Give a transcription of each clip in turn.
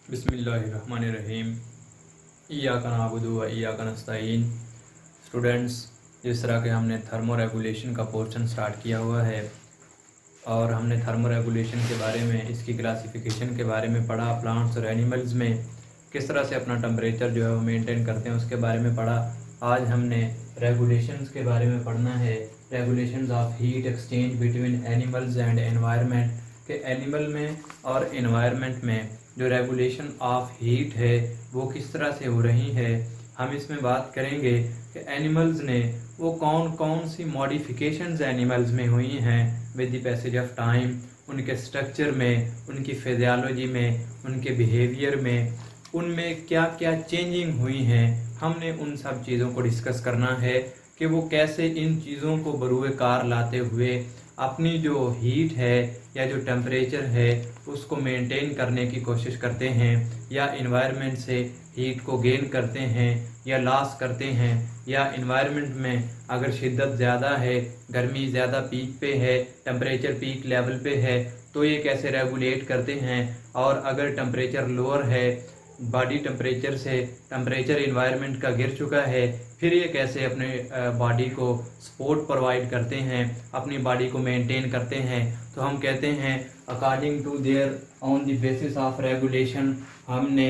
बिस्मिल्लाहिर्रहमानिर्रहीम। इय्याका नअबुदु व इय्याका नस्तईन। स्टूडेंट्स, जिस तरह के हमने थर्मो रेगुलेशन का पोर्शन स्टार्ट किया हुआ है और हमने थर्मो रेगुलेशन के बारे में, इसकी क्लासिफिकेशन के बारे में पढ़ा, प्लांट्स और एनिमल्स में किस तरह से अपना टेम्परेचर जो है वो मेंटेन करते हैं उसके बारे में पढ़ा। आज हमने रेगुलेशंस के बारे में पढ़ना है। Regulations of heat exchange between animals and environment, के एनिमल में और एनवायरनमेंट में जो रेगुलेशन ऑफ हीट है वो किस तरह से हो रही है। हम इसमें बात करेंगे कि एनिमल्स ने वो कौन कौन सी मॉडिफिकेशंस एनिमल्स में हुई हैं with the passage of time, उनके स्ट्रक्चर में, उनकी फिजियोलॉजी में, उनके बिहेवियर में, उनमें क्या क्या चेंजिंग हुई हैं। हमने उन सब चीज़ों को डिस्कस करना है कि वो कैसे इन चीज़ों को बरूए कार लाते हुए अपनी जो हीट है या जो टेम्परेचर है उसको मेंटेन करने की कोशिश करते हैं, या इन्वायरमेंट से हीट को गेन करते हैं या लॉस करते हैं, या इन्वायरमेंट में अगर शिद्दत ज़्यादा है, गर्मी ज़्यादा पीक पे है, टेम्परेचर पीक लेवल पे है, तो ये कैसे रेगुलेट करते हैं। और अगर टेम्परेचर लोअर है, बॉडी टेम्परेचर से टेम्परेचर इन्वायरमेंट का गिर चुका है, फिर ये कैसे अपने बॉडी को सपोर्ट प्रोवाइड करते हैं, अपनी बॉडी को मेंटेन करते हैं। तो हम कहते हैं according to their on the basis of regulation, हमने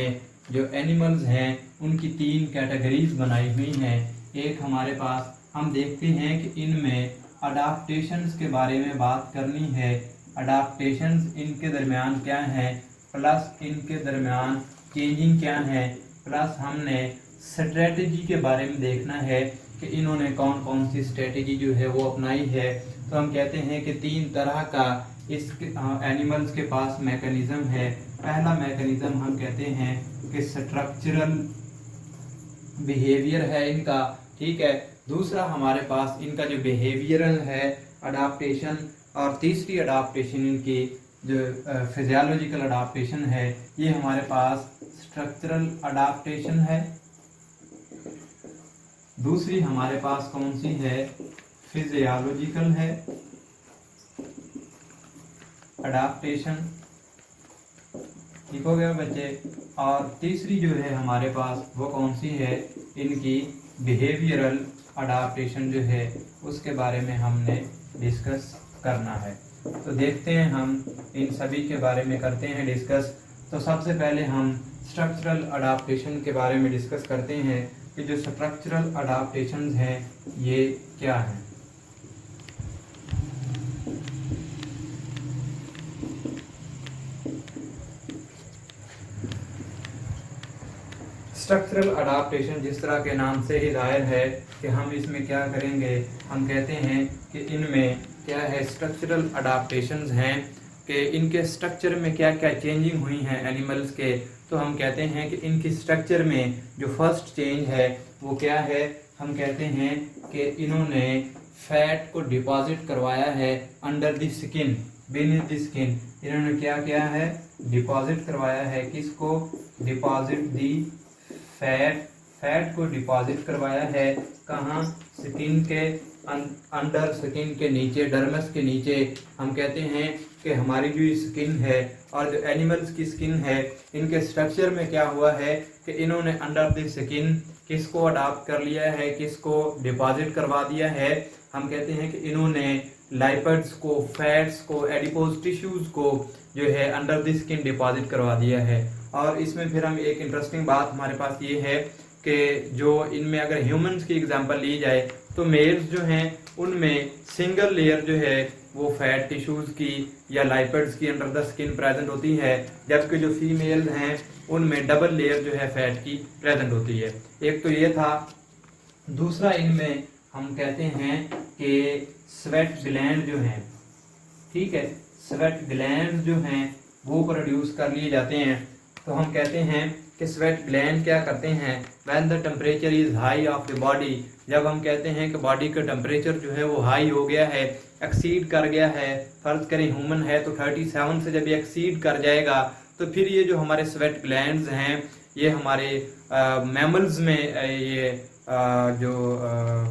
जो एनिमल्स हैं उनकी 3 कैटेगरीज बनाई हुई हैं। एक हमारे पास हम देखते हैं कि इनमें अडाप्टेशंस के बारे में बात करनी है। अडाप्टेशंस इनके दरमियान क्या हैं, प्लस इनके दरमियान चेंजिंग क्या है, प्लस हमने स्ट्रेटजी के बारे में देखना है कि इन्होंने कौन कौन सी स्ट्रेटजी जो है वो अपनाई है। तो हम कहते हैं कि 3 तरह का इस एनिमल्स के पास मैकेनिज्म है। पहला मैकेनिज्म हम कहते हैं कि स्ट्रक्चरल बिहेवियर है इनका, ठीक है। दूसरा हमारे पास इनका जो बिहेवियरल है अडाप्टेशन, और तीसरी अडाप्टेशन इनकी जो फिजियोलॉजिकल अडाप्टेशन है, ये हमारे पास स्ट्रक्चरल अडाप्टेशन है। दूसरी हमारे पास कौन सी है, फिजियोलॉजिकल है अडाप्टेशन, ठीक हो गया बच्चे। और तीसरी जो है हमारे पास वो कौन सी है, इनकी बिहेवियरल अडाप्टेशन जो है उसके बारे में हमने डिस्कस करना है। तो देखते हैं हम इन सभी के बारे में करते हैं डिस्कस। तो सबसे पहले हम स्ट्रक्चरल अडाप्टेशन के बारे में डिस्कस करते हैं कि जो स्ट्रक्चरल अडाप्टेशंस हैं ये क्या हैं। स्ट्रक्चरल अडाप्टेशन जिस तरह के नाम से ही जाहिर है कि हम इसमें क्या करेंगे, हम कहते हैं कि इनमें क्या है, स्ट्रक्चरल अडाप्टेशंस हैं कि इनके स्ट्रक्चर में क्या क्या चेंजिंग हुई हैं एनिमल्स के। तो हम कहते हैं कि इनकी स्ट्रक्चर में जो फर्स्ट चेंज है वो क्या है, हम कहते हैं कि इन्होंने फैट को डिपॉजिट करवाया है under the skin, beneath the skin. इन्होंने क्या किया है, डिपॉजिट करवाया है, किसको, डिपॉजिट दी फैट को डिपॉजिट करवाया है। कहाँ, स्किन के अंडर, स्किन के नीचे, डर्मस के नीचे। हम कहते हैं कि हमारी जो स्किन है और जो एनिमल्स की स्किन है, इनके स्ट्रक्चर में क्या हुआ है कि इन्होंने अंडर द स्किन किसको अडॉप्ट कर लिया है, किसको डिपॉजिट करवा दिया है। हम कहते हैं कि इन्होंने लाइपिड्स को, फैट्स को, एडिपोज टिश्यूज को जो है अंडर द स्किन डिपॉजिट करवा दिया है। और इसमें फिर हम एक इंटरेस्टिंग बात हमारे पास ये है कि जो इनमें अगर ह्यूमंस की एग्जांपल ली जाए तो मेल्स जो हैं उनमें सिंगल लेयर जो है वो फैट टिश्यूज की या लाइपिड्स की अंडर द स्किन प्रेजेंट होती है, जबकि जो फीमेल्स हैं उनमें डबल लेयर जो है फैट की प्रेजेंट होती है। एक तो ये था। दूसरा इनमें हम कहते हैं कि स्वेट ग्लैंड जो हैं, ठीक है, स्वेट ग्लैंड जो हैं वो प्रोड्यूस कर लिए जाते हैं। तो हम कहते हैं कि स्वेट ग्लैंड क्या करते हैं, when the temperature is high of the body, जब हम कहते हैं कि बॉडी का टेम्परेचर जो है वो हाई हो गया है, एक्सीड कर गया है, फर्ज करें ह्यूमन है तो 37 से जब ये एक्सीड कर जाएगा तो फिर ये जो हमारे स्वेट ग्लैंड्स हैं ये हमारे मैमल्स में ये जो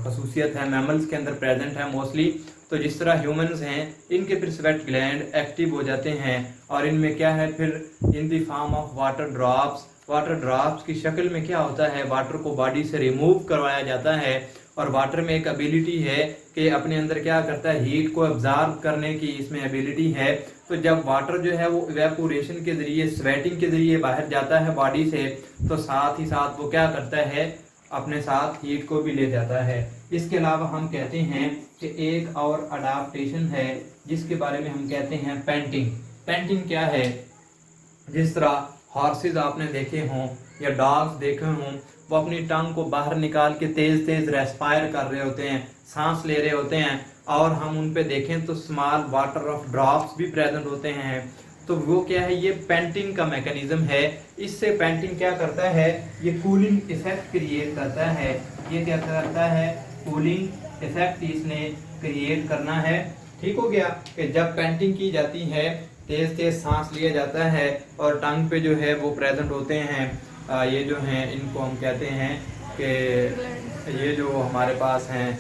खसूसियत है मैमल्स के अंदर प्रेजेंट है मोस्टली, तो जिस तरह ह्यूमंस हैं इनके फिर स्वेट ग्लैंड एक्टिव हो जाते हैं और इनमें क्या है फिर in the form of water drops की शक्ल में क्या होता है, वाटर को बॉडी से रिमूव करवाया जाता है। और वाटर में एक एबिलिटी है कि अपने अंदर क्या करता है, हीट को एब्जॉर्ब करने की इसमें एबिलिटी है। तो जब वाटर जो है वो इवेपोरेशन के जरिए, स्वेटिंग के जरिए बाहर जाता है बॉडी से, तो साथ ही साथ वो क्या करता है, अपने साथ हीट को भी ले जाता है। इसके अलावा हम कहते हैं कि एक और अडाप्टेशन है जिसके बारे में हम कहते हैं पैंटिंग। पैंटिंग क्या है, जिस तरह हॉर्सेज आपने देखे हों या डॉग्स देखे हों, वो अपनी टंग को बाहर निकाल के तेज तेज रेस्पायर कर रहे होते हैं, सांस ले रहे होते हैं, और हम उन पे देखें तो स्मॉल वाटर ऑफ ड्रॉप्स भी प्रेजेंट होते हैं। तो वो क्या है, ये पेंटिंग का मैकेनिज्म है। इससे पेंटिंग क्या करता है, ये कूलिंग इफेक्ट क्रिएट करता है। ये क्या करता है, कूलिंग इफेक्ट इसने क्रिएट करना है। ठीक हो गया कि जब पेंटिंग की जाती है तेज तेज सांस लिया जाता है और टंग पे जो है वो प्रेजेंट होते हैं, ये जो हैं इनको हम कहते हैं कि ये जो हमारे पास हैं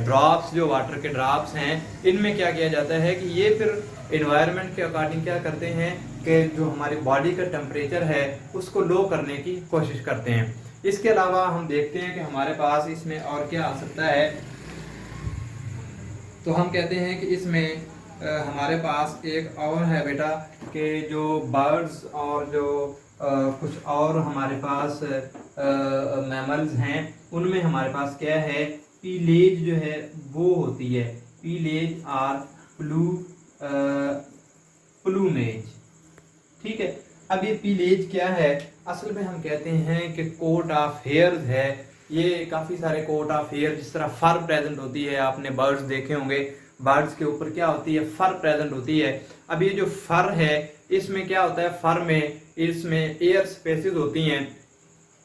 ड्रॉप्स, जो वाटर के ड्रॉप्स हैं, इनमें क्या किया जाता है कि ये फिर एनवायरनमेंट के अकॉर्डिंग क्या करते हैं कि जो हमारी बॉडी का टेम्परेचर है उसको लो करने की कोशिश करते हैं। इसके अलावा हम देखते हैं कि हमारे पास इसमें और क्या आ सकता है, तो हम कहते हैं कि इसमें हमारे पास एक और है बेटा कि जो बर्ड्स और जो कुछ और हमारे पास मैमल्स हैं, उनमें हमारे पास क्या है, पीलेज जो है वो होती है, पीलेज और प्लूमेज। ठीक है, अब ये पीलेज क्या है, असल में हम कहते हैं कि कोट ऑफ हेयर्स है। ये काफी सारे कोट ऑफ हेयर, जिस तरह फर प्रेजेंट होती है, आपने बर्ड्स देखे होंगे, बर्ड्स के ऊपर क्या होती है, फर प्रेजेंट होती है। अब ये जो फर है इसमें क्या होता है, फर में इसमें एयर स्पेसेस होती हैं।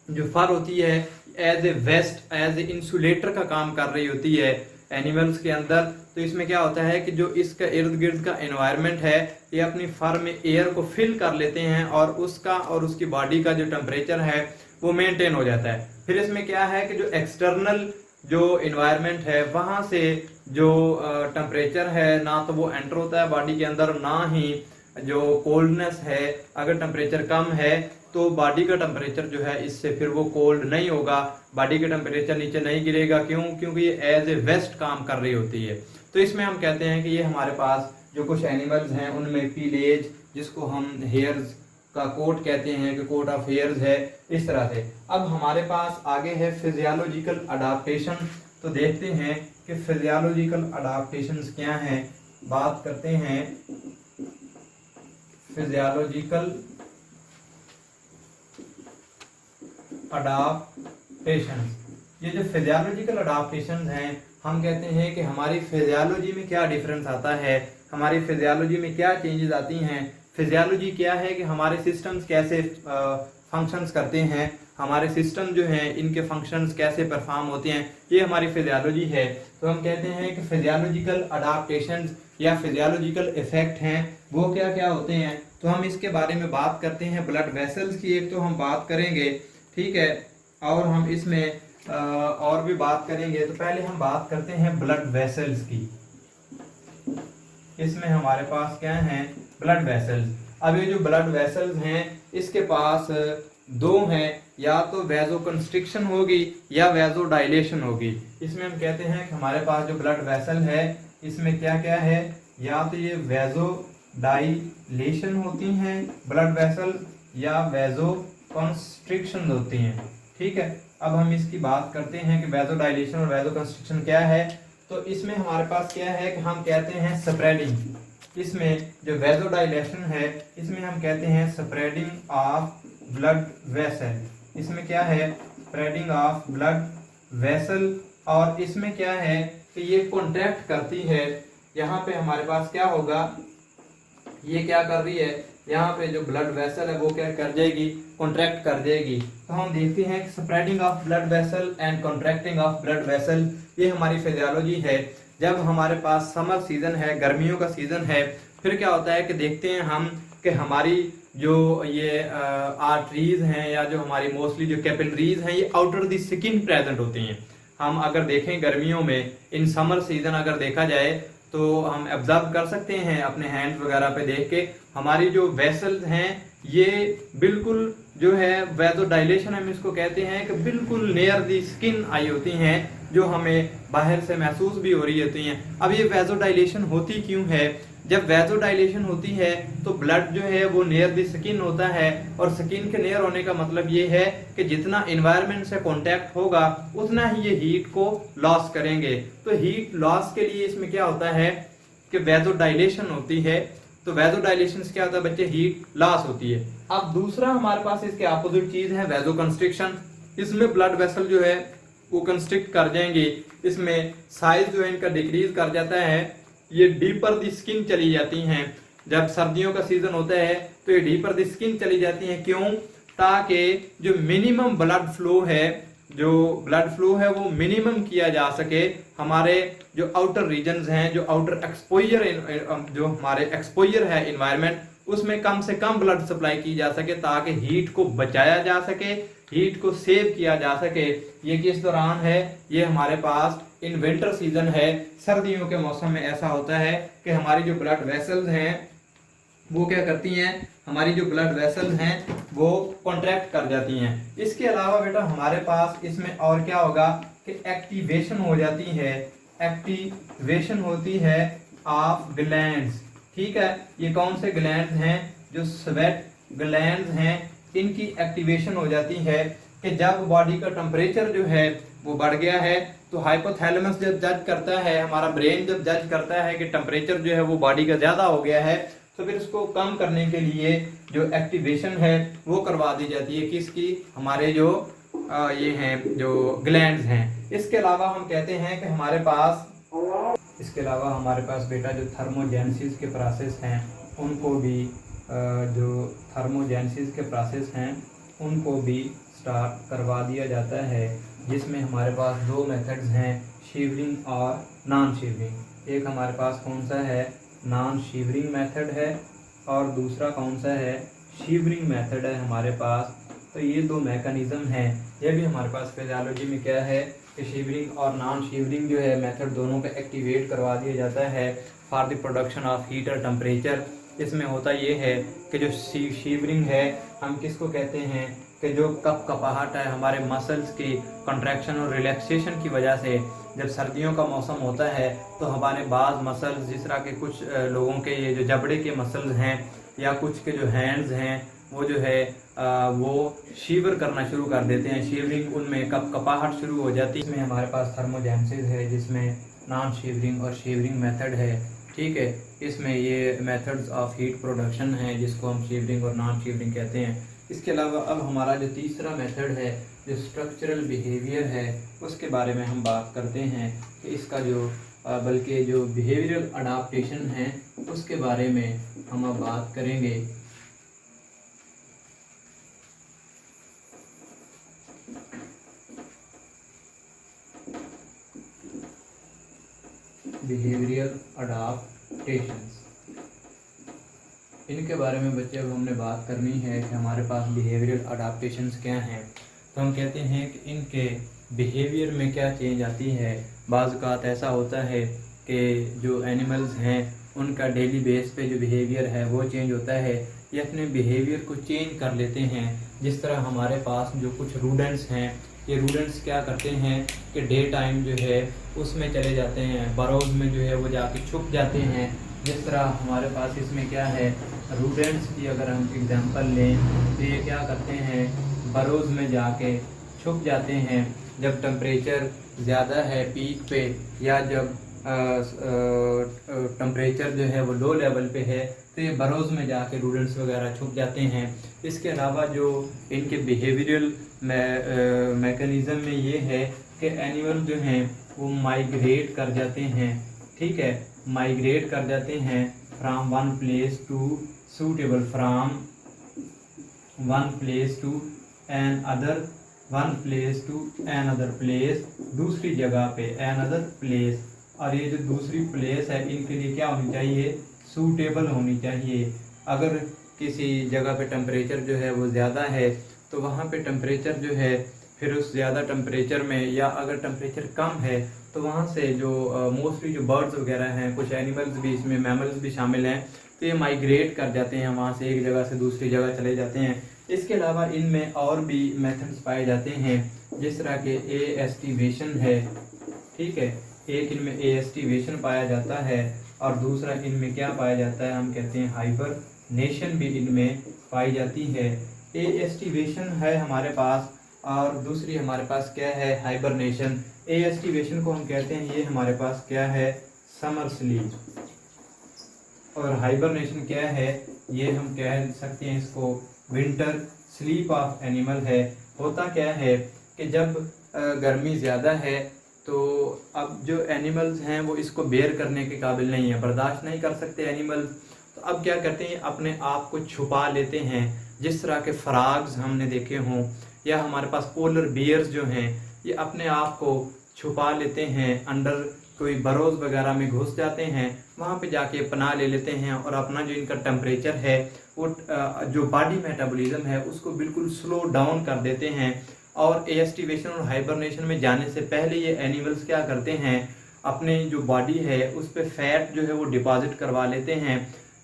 जो फर होती है as a waste, as a insulator का काम कर रही होती है एनिमल्स के अंदर। तो इसमें क्या होता है कि जो इसका इर्द गिर्द का एनवायरनमेंट है, ये अपनी फर में एयर को फिल कर लेते हैं और उसका और उसकी बॉडी का जो टेम्परेचर है वो मेंटेन हो जाता है। फिर इसमें क्या है कि जो एक्सटर्नल जो एनवायरनमेंट है वहां से जो टेम्परेचर है, ना तो वो एंटर होता है बॉडी के अंदर, ना ही जो कोल्डनेस है, अगर टेम्परेचर कम है तो बॉडी का टेम्परेचर जो है इससे फिर वो कोल्ड नहीं होगा, बॉडी का टेम्परेचर नीचे नहीं गिरेगा। क्यों? क्योंकि ये एज ए वेस्ट काम कर रही होती है। तो इसमें हम कहते हैं कि ये हमारे पास जो कुछ एनिमल्स हैं उनमें पीलेज, जिसको हम हेयर्स का कोट कहते हैं कि कोट ऑफ हेयर्स है, इस तरह से। अब हमारे पास आगे है फिजियोलॉजिकल अडाप्टेशन। तो देखते हैं कि फिजियोलॉजिकल अडाप्टेशंस क्या हैं। बात करते हैं फिजियोलॉजिकल अडाप्टेशंस। ये जो फिजियोलॉजिकल अडाप्टेशंस हैं, हम कहते हैं कि हमारी फिजियोलॉजी में क्या डिफरेंस आता है, हमारी फिजियोलॉजी में क्या चेंजेस आती हैं। फिजियोलॉजी क्या है कि हमारे सिस्टम्स कैसे फंक्शंस करते हैं, हमारे सिस्टम जो हैं इनके फंक्शंस कैसे परफॉर्म होते हैं, ये हमारी फिजियोलॉजी है। तो हम कहते हैं कि फिजियोलॉजिकल अडाप्टेशंस या फिजियोलॉजिकल इफेक्ट हैं वो क्या क्या होते हैं। तो हम इसके बारे में बात करते हैं। ब्लड वेसल्स की एक तो हम बात करेंगे, ठीक है, और हम इसमें और भी बात करेंगे। तो पहले हम बात करते हैं ब्लड वेसल्स की। इसमें हमारे पास क्या हैं, ब्लड वेसल्स। अब ये जो ब्लड वेसल्स हैं इसके पास दो हैं, या तो वेजो कंस्ट्रिक्शन होगी या वेजो डायलेशन होगी। इसमें हम कहते हैं कि हमारे पास जो ब्लड वेसल है इसमें क्या क्या है, या तो ये वेजो डायलेशन होती हैं ब्लड वेसल, या वेजो कंस्ट्रिक्शन होती हैं। ठीक है, अब हम इसकी बात करते हैं कि वेजो डायलेशन और वेजो कंस्ट्रिक्शन क्या है। तो इसमें हमारे पास क्या है कि हम कहते हैं स्प्रेडिंग। इसमें जो वेजो डायलेशन है इसमें हम कहते हैं स्प्रेडिंग ऑफ ब्लड वेसल। इसमें क्या है, स्प्रेडिंग ऑफ ब्लड वेसल। और इसमें क्या है कि ये कॉन्ट्रैक्ट करती है। यहाँ पे हमारे पास क्या होगा, ये क्या कर रही है, यहाँ पे जो ब्लड वेसल है वो क्या कर जाएगी, कॉन्ट्रैक्ट कर जाएगी। तो हम देखते हैं कि spreading of blood vessel and contracting of blood vessel, ये हमारी फिजियोलॉजी है। जब हमारे पास समर सीजन है, गर्मियों का सीजन है, फिर क्या होता है कि देखते हैं हम कि हमारी जो ये आर्टरीज हैं या जो हमारी मोस्टली जो कैपिलरीज हैं ये आउटर द स्किन प्रेजेंट होती हैं। हम अगर देखें गर्मियों में, इन समर सीजन अगर देखा जाए तो हम ऑब्जर्व कर सकते हैं अपने हैंड्स वगैरह पे देख के, हमारी जो वेसल्स हैं ये बिल्कुल जो है वैसोडाइलेशन हम इसको कहते हैं कि बिल्कुल नियर दी स्किन आई होती हैं, जो हमें बाहर से महसूस भी हो रही होती हैं। अब ये वैसोडाइलेशन होती क्यों है? जब वैसोडाइलेशन होती है तो ब्लड जो है वो नियर द स्किन होता है, और स्किन के नियर होने का मतलब ये है कि जितना एनवायरनमेंट से कांटेक्ट होगा उतना ही ये हीट को लॉस करेंगे। तो हीट लॉस के लिए इसमें क्या होता है कि वैसोडाइलेशन होती है। तो वैसोडाइलेशन से क्या होता है बच्चे? हीट लॉस होती है। अब दूसरा हमारे पास इसके अपोजिट चीज है वैसोकंस्ट्रिक्शन। इसमें ब्लड वेसल जो है वो कंस्ट्रिक्ट कर जाएंगे, इसमें साइज जो है इनका डिक्रीज कर जाता है, ये डीपर दी स्किन चली जाती हैं। जब सर्दियों का सीजन होता है तो ये डीपर दी स्किन चली जाती हैं। क्यों? ताकि जो मिनिमम ब्लड फ्लो है वो मिनिमम किया जा सके। हमारे जो आउटर रीजन्स हैं, जो आउटर एक्सपोजर, जो हमारे एक्सपोजर है इन्वायरमेंट, उसमें कम से कम ब्लड सप्लाई की जा सके ताकि हीट को बचाया जा सके, हीट को सेव किया जा सके। ये किस दौरान है? ये हमारे पास इन विंटर सीजन है। सर्दियों के मौसम में ऐसा होता है कि हमारी जो ब्लड वेसल्स हैं वो क्या करती हैं, हमारी जो ब्लड वेसल्स हैं वो कॉन्ट्रैक्ट कर जाती हैं। इसके अलावा बेटा हमारे पास इसमें और क्या होगा कि एक्टिवेशन हो जाती है, एक्टिवेशन होती है ऑफ ग्लैंड्स। ठीक है, ये कौन से ग्लैंड्स हैं? जो स्वेट ग्लैंड्स हैं, इनकी एक्टिवेशन हो जाती है कि जब बॉडी का टेम्परेचर जो है वो बढ़ गया है तो हाइपोथैलेमस जब जज करता है, हमारा ब्रेन जब जज करता है कि टेम्परेचर जो है वो बॉडी का ज्यादा हो गया है, तो फिर इसको कम करने के लिए जो एक्टिवेशन है वो करवा दी जाती है। किसकी? हमारे जो ये हैं जो ग्लैंड्स हैं। इसके अलावा हम कहते हैं कि हमारे पास बेटा जो थर्मोजेनेसिस के प्रोसेस हैं उनको भी उनको भी स्टार्ट करवा दिया जाता है, जिसमें हमारे पास दो मेथड्स हैं, शीवरिंग और नॉन शीवरिंग। एक हमारे पास कौन सा है? नॉन शीवरिंग मेथड है, और दूसरा कौन सा है? शीवरिंग मेथड है हमारे पास। तो ये दो मैकेनिज्म हैं। ये भी हमारे पास फिजियोलॉजी में क्या है कि शीवरिंग और नॉन शीवरिंग जो है मेथड दोनों का एक्टिवेट करवा दिया जाता है for the production of heat और टेम्परेचर। इसमें होता ये है कि जो शीवरिंग है हम किसको कहते हैं कि जो कपकपाहट है हमारे मसल्स की कंट्रैक्शन और रिलैक्सेशन की वजह से, जब सर्दियों का मौसम होता है तो हमारे बाज़ मसल्स, जिस तरह के कुछ लोगों के ये जो जबड़े के मसल्स हैं या कुछ के जो हैंड्स हैं वो जो है वो शीवर करना शुरू कर देते हैं। शीवरिंग उनमें कपकपाहट शुरू हो जाती है। इसमें हमारे पास थर्मोजेनेसिस है जिसमें नॉन शीवरिंग और शीवरिंग मेथड है। ठीक है, इसमें ये मेथड्स ऑफ हीट प्रोडक्शन है जिसको हम शीवरिंग और नॉन शीवरिंग कहते हैं। इसके अलावा अब हमारा जो तीसरा मेथड है जो स्ट्रक्चरल बिहेवियर है उसके बारे में हम बात करते हैं कि इसका बल्कि जो बिहेवियरल अडाप्टेशन है उसके बारे में हम अब बात करेंगे। बिहेवियरल अडाप्टेशंस, इनके बारे में बच्चे अब हमने बात करनी है कि हमारे पास बिहेवियरल अडाप्टेशंस क्या हैं। तो हम कहते हैं कि इनके बिहेवियर में क्या चेंज आती है। बाज़ औक़ात ऐसा होता है कि जो एनिमल्स हैं उनका डेली बेस पे जो बिहेवियर है वो चेंज होता है, ये अपने बिहेवियर को चेंज कर लेते हैं। जिस तरह हमारे पास जो कुछ रूडेंट्स हैं, ये रूडेंट्स क्या करते हैं कि डे टाइम जो है उसमें चले जाते हैं, बरोज में जो है वो जाके छुप जाते हैं। जिस तरह हमारे पास इसमें क्या है, रूडेंट्स की अगर हम एग्जांपल लें तो ये क्या करते हैं, बरोज में जाके छुप जाते हैं। जब टेम्परेचर ज़्यादा है पीक पे, या जब टेम्परेचर जो है वो लो लेवल पे है, तो ये बरोज में जाके रूडेंट्स वगैरह छुप जाते हैं। इसके अलावा जो इनके बिहेवियरल मैकेनिज़्म में ये है कि एनिमल जो हैं वो माइग्रेट कर जाते हैं। ठीक है, माइग्रेट कर जाते हैं from one place to suitable, from one place to another, one place to another place, दूसरी जगह पे एन अदर प्लेस। और ये जो दूसरी प्लेस है इनके लिए क्या होनी चाहिए, सूटेबल होनी चाहिए। अगर किसी जगह पे टेम्परेचर जो है वो ज़्यादा है तो वहाँ पे टेम्परेचर जो है फिर उस ज़्यादा टेम्परेचर में, या अगर टेम्परेचर कम है तो वहाँ से जो मोस्टली जो बर्ड्स वगैरह हैं, कुछ एनिमल्स भी इसमें, मैमल्स भी शामिल हैं, तो ये माइग्रेट कर जाते हैं, वहाँ से एक जगह से दूसरी जगह चले जाते हैं। इसके अलावा इनमें और भी मेथड्स पाए जाते हैं, जिस तरह के एस्टिवेशन है, ठीक है, एक इनमें एस्टिवेशन पाया जाता है और दूसरा इनमें क्या पाया जाता है, हम कहते हैं हाइबरनेशन भी इनमें पाई जाती है। एस्टिवेशन है हमारे पास और दूसरी हमारे पास क्या है, हाइबरनेशन। एस्टिवेशन को हम कहते हैं, ये हमारे पास क्या है, समर स्लीप, और हाइबरनेशन क्या है, ये हम कह सकते हैं इसको विंटर स्लीप ऑफ एनिमल है। होता क्या है कि जब गर्मी ज़्यादा है तो अब जो एनिमल्स हैं वो इसको बेयर करने के काबिल नहीं है, बर्दाश्त नहीं कर सकते एनिमल्स, तो अब क्या करते हैं, अपने आप को छुपा लेते हैं। जिस तरह के फ्रॉग्स हमने देखे हों, या हमारे पास पोलर बियर्स जो हैं, ये अपने आप को छुपा लेते हैं, अंडर कोई बरोज वगैरह में घुस जाते हैं, वहाँ पे जाके पनाह ले लेते हैं और अपना जो इनका टेम्परेचर है वो जो बॉडी मेटाबॉलिज्म है उसको बिल्कुल स्लो डाउन कर देते हैं। और एस्टिवेशन और हाइबरनेशन में जाने से पहले ये एनिमल्स क्या करते हैं, अपने जो बॉडी है उस पर फैट जो है वो डिपॉजिट करवा लेते हैं,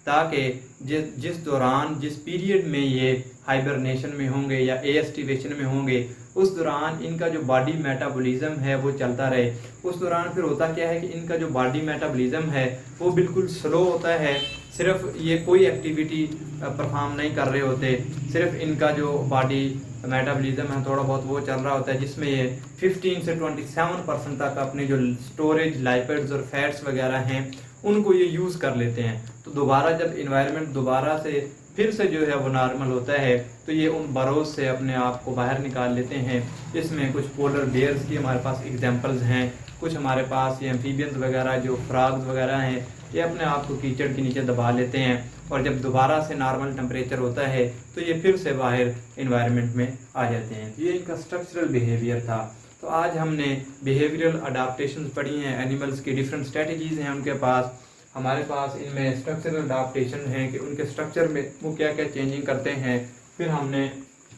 ताकि जिस दौरान, जिस पीरियड में ये हाइबरनेशन में होंगे या एस्टिवेशन में होंगे, उस दौरान इनका जो बॉडी मेटाबॉलिज्म है वो चलता रहे। उस दौरान फिर होता क्या है कि इनका जो बॉडी मेटाबॉलिज्म है वो बिल्कुल स्लो होता है, सिर्फ ये कोई एक्टिविटी परफॉर्म नहीं कर रहे होते, सिर्फ इनका जो बॉडी मेटाबॉलिज्म है थोड़ा बहुत वो चल रहा होता है, जिसमें ये 15 से 27% तक अपने जो स्टोरेज लाइपिड्स और फैट्स वगैरह हैं उनको ये यूज़ कर लेते हैं। तो दोबारा जब इन्वायरमेंट दोबारा से फिर से जो है वो नॉर्मल होता है तो ये उन बरोज से अपने आप को बाहर निकाल लेते हैं। इसमें कुछ पोलर बेयर्स की हमारे पास एग्जांपल्स हैं, कुछ हमारे पास ये एम्फीबियंस वगैरह जो फ्रॉग्स वगैरह हैं, ये अपने आप को कीचड़ के नीचे दबा लेते हैं और जब दोबारा से नॉर्मल टेम्परेचर होता है तो ये फिर से बाहर इन्वायरमेंट में आ जाते हैं। तो ये इनका स्ट्रक्चरल बिहेवियर था। तो आज हमने बिहेवियरल अडाप्टेशन पढ़ी हैं, एनिमल्स की डिफरेंट स्ट्रेटजीज हैं उनके पास, हमारे पास इनमें स्ट्रक्चरल अडाप्टेशन है कि उनके स्ट्रक्चर में वो क्या क्या चेंजिंग करते हैं। फिर हमने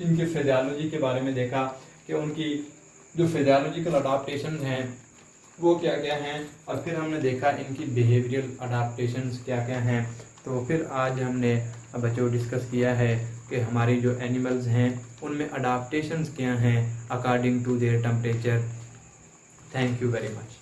इनकी फिजियोलॉजी के बारे में देखा कि उनकी जो फिजियोलॉजिकल अडाप्टेशन हैं वो क्या क्या हैं, और फिर हमने देखा इनकी बिहेवियरल अडाप्टेशंस क्या क्या हैं। तो फिर आज हमने बच्चों डिस्कस किया है कि हमारी जो एनिमल्स हैं उनमें अडाप्टेशंस क्या हैं according to their temperature. Thank you very much.